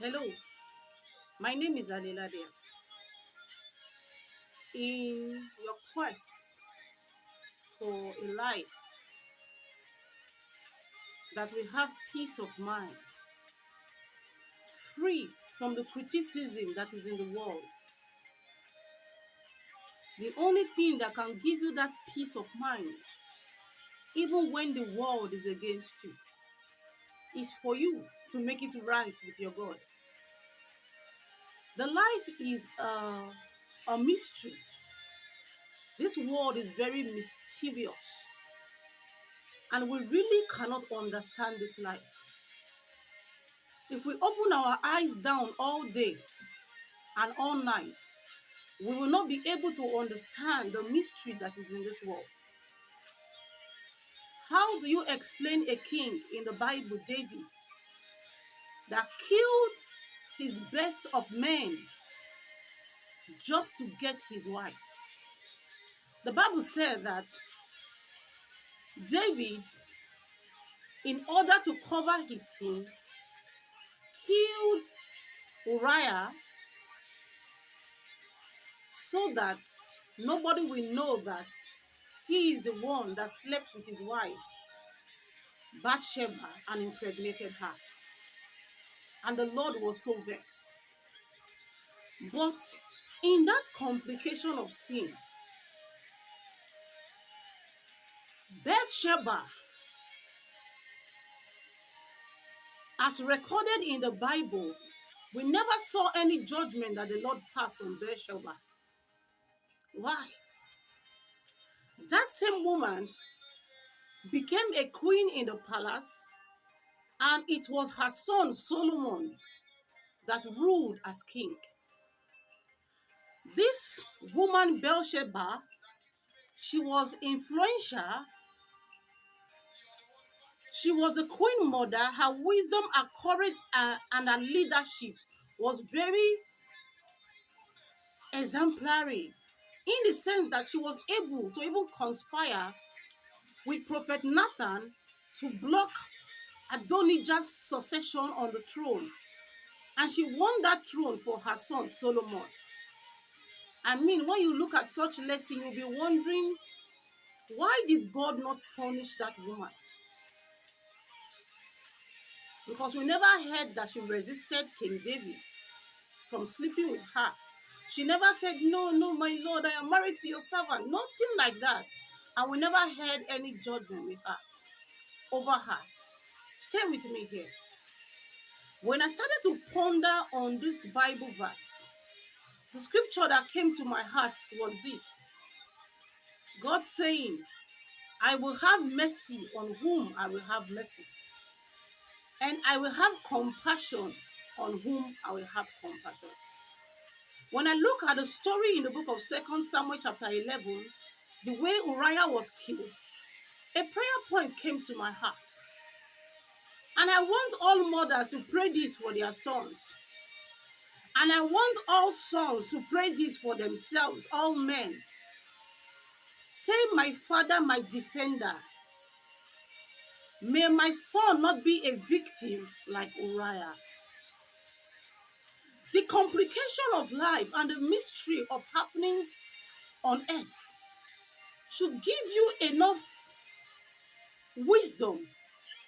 Hello, my name is Aleladia. In your quest for a life that will have peace of mind, free from the criticism that is in the world, the only thing that can give you that peace of mind, even when the world is against you, is for you to make it right with your God. The life is a mystery. This world is very mysterious, and we really cannot understand this life. If we open our eyes down all day and all night, we will not be able to understand the mystery that is in this world. How do you explain a king in the Bible, David, that killed his best of men just to get his wife? The Bible said that David, in order to cover his sin, killed Uriah so that nobody will know that he is the one that slept with his wife, Bathsheba, and impregnated her. And the Lord was so vexed. But in that complication of sin, Bathsheba, as recorded in the Bible, we never saw any judgment that the Lord passed on Bathsheba. Why? That same woman became a queen in the palace, and it was her son Solomon that ruled as king. This woman Bathsheba, she was influential. She was a queen mother. Her wisdom, her courage, and her leadership was very exemplary, in the sense that she was able to even conspire with Prophet Nathan to block Adonijah's succession on the throne. And she won that throne for her son Solomon. I mean, when you look at such lesson, you'll be wondering, why did God not punish that woman? Because we never heard that she resisted King David from sleeping with her. She never said, no, no, my Lord, I am married to your servant. Nothing like that. And we never heard any judgment with her, over her. Stay with me here. When I started to ponder on this Bible verse, the scripture that came to my heart was this: God saying, I will have mercy on whom I will have mercy, and I will have compassion on whom I will have compassion. When I look at the story in the book of 2 Samuel chapter 11, the way Uriah was killed, a prayer point came to my heart. And I want all mothers to pray this for their sons. And I want all sons to pray this for themselves, all men. Say, my father, my defender, may my son not be a victim like Uriah. The complication of life and the mystery of happenings on earth should give you enough wisdom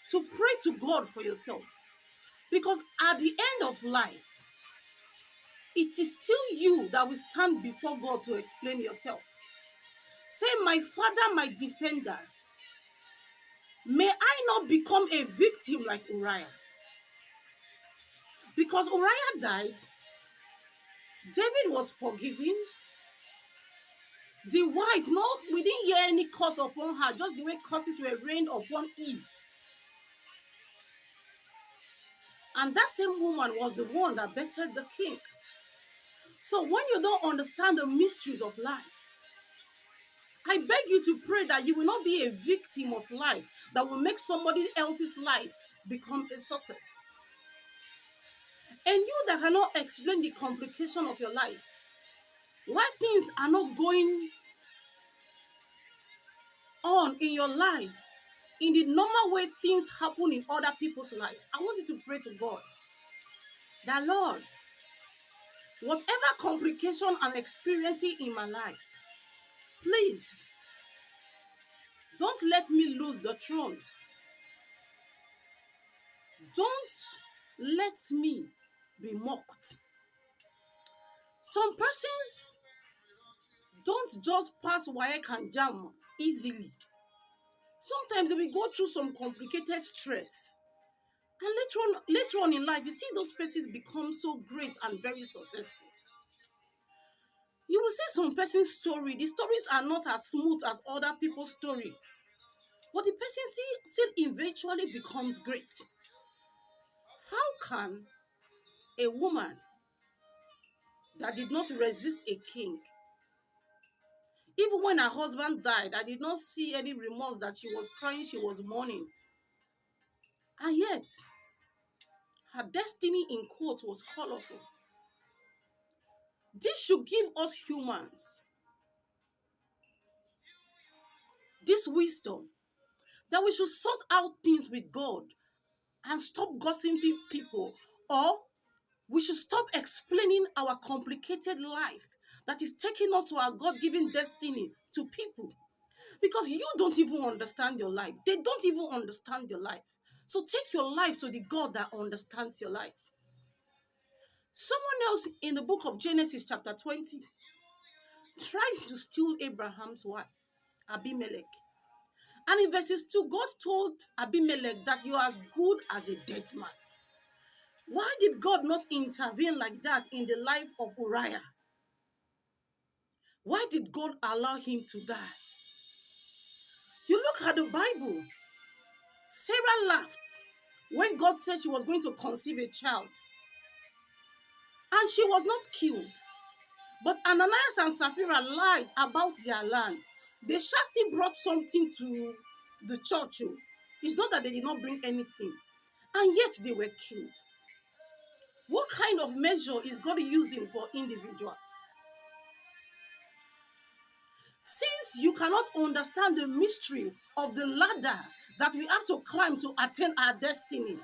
to pray to God for yourself. Because at the end of life, it is still you that will stand before God to explain yourself. Say, my father, my defender, may I not become a victim like Uriah. Because Uriah died, David was forgiven. The wife, no, we didn't hear any curse upon her, just the way curses were rained upon Eve. And that same woman was the one that bettered the king. So when you don't understand the mysteries of life, I beg you to pray that you will not be a victim of life that will make somebody else's life become a success. And you that cannot explain the complication of your life, why things are not going on in your life in the normal way things happen in other people's life, I want you to pray to God that, Lord, whatever complication I'm experiencing in my life, please don't let me lose the throne. Don't let me be mocked. Some persons don't just pass WAEC and JAM easily. Sometimes we go through some complicated stress. And later on in life, you see those persons become so great and very successful. You will see some person's story. The stories are not as smooth as other people's story. But the person still eventually becomes great. How can a woman that did not resist a king, even when her husband died, I did not see any remorse that she was crying, she was mourning, and yet her destiny in quotes was colorful. This should give us humans this wisdom that we should sort out things with God and stop gossiping people, or we should stop explaining our complicated life that is taking us to our God-given destiny to people, because you don't even understand your life. They don't even understand your life. So take your life to the God that understands your life. Someone else in the book of Genesis chapter 20 tried to steal Abraham's wife, Abimelech. And in verses 2, God told Abimelech that you are as good as a dead man. Why did God not intervene like that in the life of Uriah? Why did God allow him to die? You look at the Bible. Sarah laughed when God said she was going to conceive a child. And she was not killed. But Ananias and Sapphira lied about their land. They still brought something to the church. It's not that they did not bring anything. And yet they were killed. What kind of measure is God using for individuals? Since you cannot understand the mystery of the ladder that we have to climb to attain our destiny,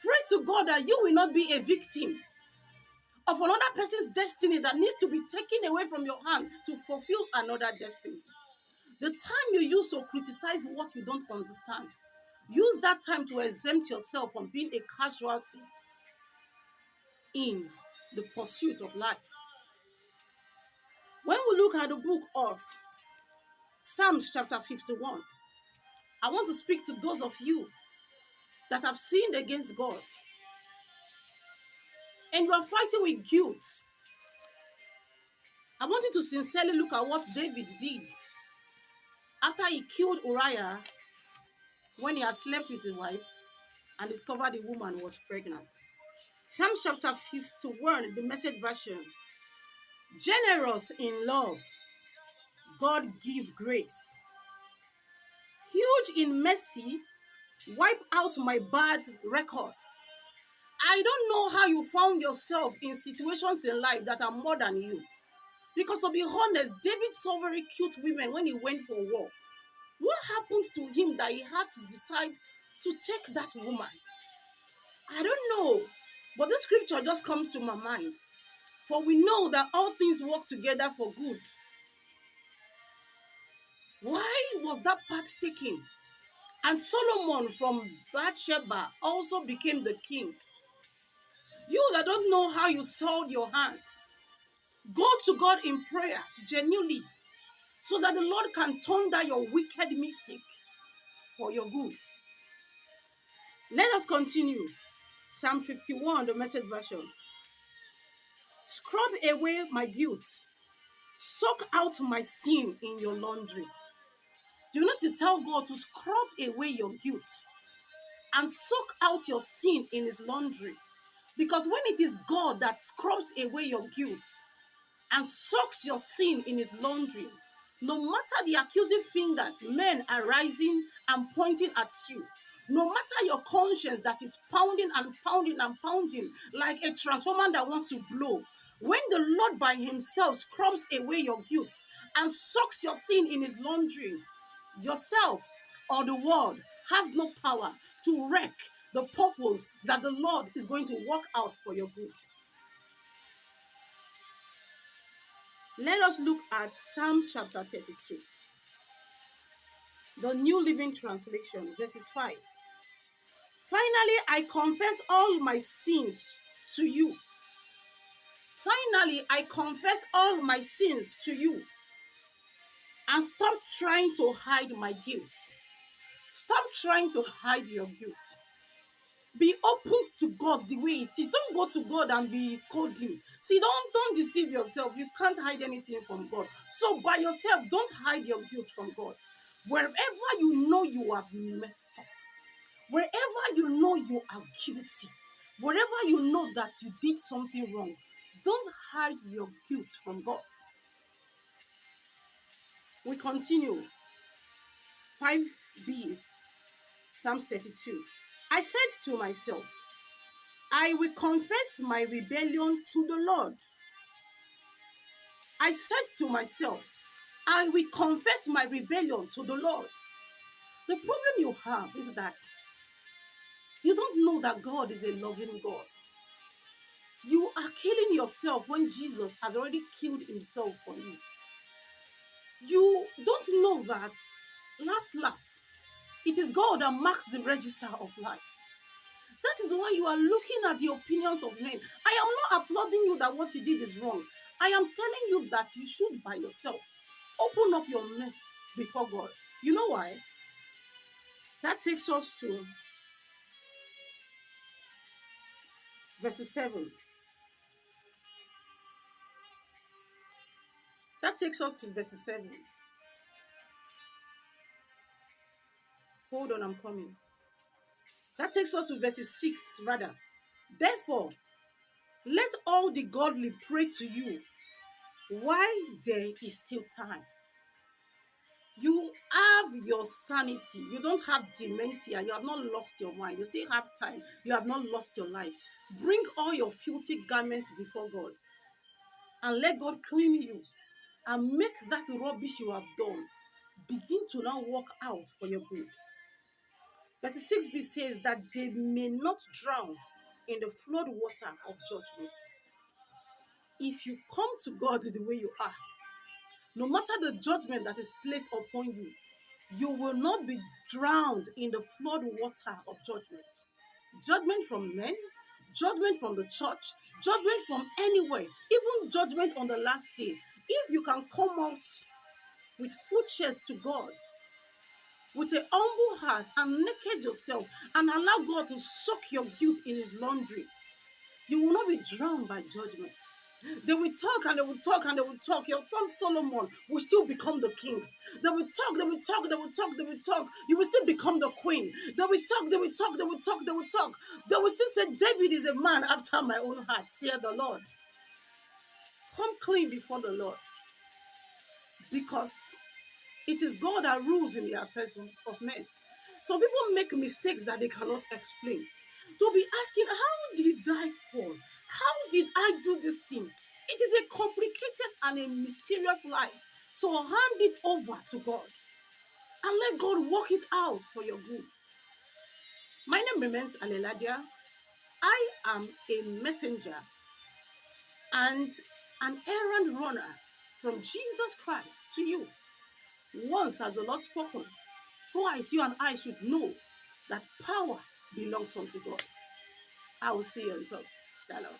pray to God that you will not be a victim of another person's destiny that needs to be taken away from your hand to fulfill another destiny. The time you use to criticize what you don't understand, use that time to exempt yourself from being a casualty in the pursuit of life. When we look at the book of Psalms chapter 51, I want to speak to those of you that have sinned against God and you are fighting with guilt. I want you to sincerely look at what David did after he killed Uriah when he had slept with his wife and discovered the woman was pregnant. Psalms chapter 51, the Message version. Generous in love, God give grace. Huge in mercy, wipe out my bad record. I don't know how you found yourself in situations in life that are more than you. Because to be honest, David saw very cute women when he went for war. What happened to him that he had to decide to take that woman? I don't know. But this scripture just comes to my mind. For we know that all things work together for good. Why was that part taken? And Solomon from Bathsheba also became the king. You that don't know how you sold your hand, go to God in prayers genuinely, so that the Lord can turn down your wicked mistake for your good. Let us continue. Psalm 51, the Message version. Scrub away my guilt. Soak out my sin in your laundry. You need to tell God to scrub away your guilt and soak out your sin in his laundry. Because when it is God that scrubs away your guilt and soaks your sin in his laundry, no matter the accusing fingers men are rising and pointing at you, no matter your conscience that is pounding and pounding and pounding like a transformer that wants to blow, when the Lord by himself scrubs away your guilt and soaks your sin in his laundry, yourself or the world has no power to wreck the purpose that the Lord is going to work out for your good. Let us look at Psalm chapter 32, the New Living Translation, verses 5. Finally, I confess all my sins to you. Finally, I confess all my sins to you and stop trying to hide my guilt. Stop trying to hide your guilt. Be open to God the way it is. Don't go to God and be coding. See, don't deceive yourself. You can't hide anything from God. So by yourself, don't hide your guilt from God. Wherever you know you have messed up, wherever you know you are guilty, wherever you know that you did something wrong, don't hide your guilt from God. We continue. 5b, Psalms 32. I said to myself, I will confess my rebellion to the Lord. I said to myself, I will confess my rebellion to the Lord. The problem you have is that you don't know that God is a loving God. You are killing yourself when Jesus has already killed himself for you. You don't know that last, it is God that marks the register of life. That is why you are looking at the opinions of men. I am not applauding you that what you did is wrong. I am telling you that you should by yourself open up your mess before God. You know why? That takes us to verse 7. That takes us to verse 7. Hold on, I'm coming. That takes us to verse 6, rather. Therefore, let all the godly pray to you while there is still time. You have your sanity. You don't have dementia. You have not lost your mind. You still have time. You have not lost your life. Bring all your filthy garments before God and let God clean you and make that rubbish you have done begin to now work out for your good. Verse 6b says that they may not drown in the flood water of judgment. If you come to God the way you are, no matter the judgment that is placed upon you, you will not be drowned in the flood water of judgment. Judgment from men, judgment from the church, judgment from anywhere, even judgment on the last day. If you can come out with full chest to God, with a humble heart and naked yourself and allow God to soak your guilt in his laundry, you will not be drowned by judgment. They will talk and they will talk and they will talk. Your son Solomon will still become the king. They will talk, they will talk, they will talk, they will talk. You will still become the queen. They will talk, they will talk, they will talk, they will talk. They will still say, David is a man after my own heart, saith the Lord. Come clean before the Lord. Because it is God that rules in the affairs of men. Some people make mistakes that they cannot explain. They'll be asking, how did I fall? How did I do this thing? It is a complicated and a mysterious life. So hand it over to God and let God work it out for your good. My name remains Aleladia. I am a messenger and an errand runner from Jesus Christ to you. Once has the Lord spoken, twice you and I should know that power belongs unto God. I will see you on top. Shalom.